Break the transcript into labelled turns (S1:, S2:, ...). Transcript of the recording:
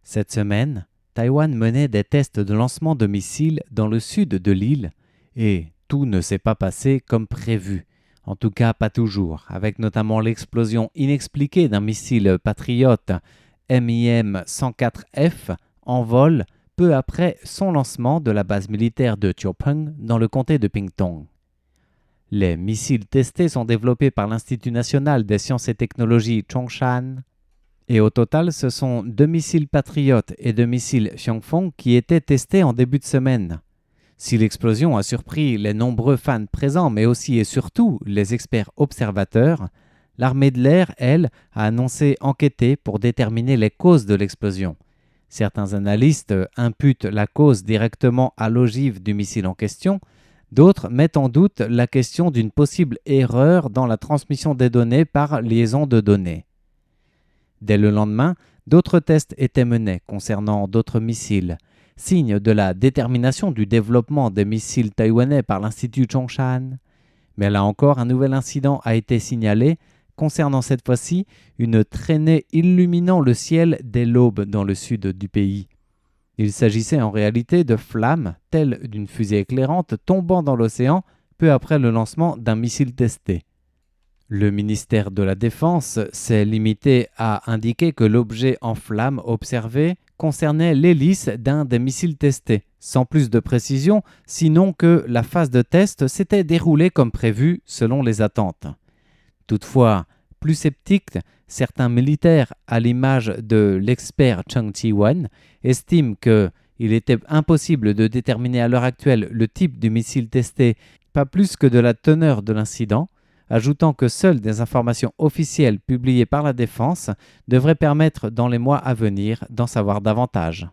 S1: Cette semaine, Taïwan menait des tests de lancement de missiles dans le sud de l'île et tout ne s'est pas passé comme prévu. En tout cas, pas toujours, avec notamment l'explosion inexpliquée d'un missile patriote MIM-104F en vol peu après son lancement de la base militaire de Chiopeng dans le comté de Pingtung. Les missiles testés sont développés par l'Institut national des sciences et technologies Chongshan. Et au total, ce sont 2 missiles Patriot et 2 missiles Xiongfeng qui étaient testés en début de semaine. Si l'explosion a surpris les nombreux fans présents, mais aussi et surtout les experts observateurs, l'armée de l'air, elle, a annoncé enquêter pour déterminer les causes de l'explosion. Certains analystes imputent la cause directement à l'ogive du missile en question, d'autres mettent en doute la question d'une possible erreur dans la transmission des données par liaison de données. Dès le lendemain, d'autres tests étaient menés concernant d'autres missiles, signe de la détermination du développement des missiles taïwanais par l'Institut Chongshan. Mais là encore, un nouvel incident a été signalé, concernant cette fois-ci une traînée illuminant le ciel dès l'aube dans le sud du pays. Il s'agissait en réalité de flammes, telles d'une fusée éclairante tombant dans l'océan peu après le lancement d'un missile testé. Le ministère de la Défense s'est limité à indiquer que l'objet en flammes observé concernait l'hélice d'un des missiles testés, sans plus de précision, sinon que la phase de test s'était déroulée comme prévu selon les attentes. Toutefois, plus sceptiques, certains militaires, à l'image de l'expert Cheng Chi-wan, estiment qu'il était impossible de déterminer à l'heure actuelle le type du missile testé, pas plus que de la teneur de l'incident, ajoutant que seules des informations officielles publiées par la Défense devraient permettre dans les mois à venir d'en savoir davantage.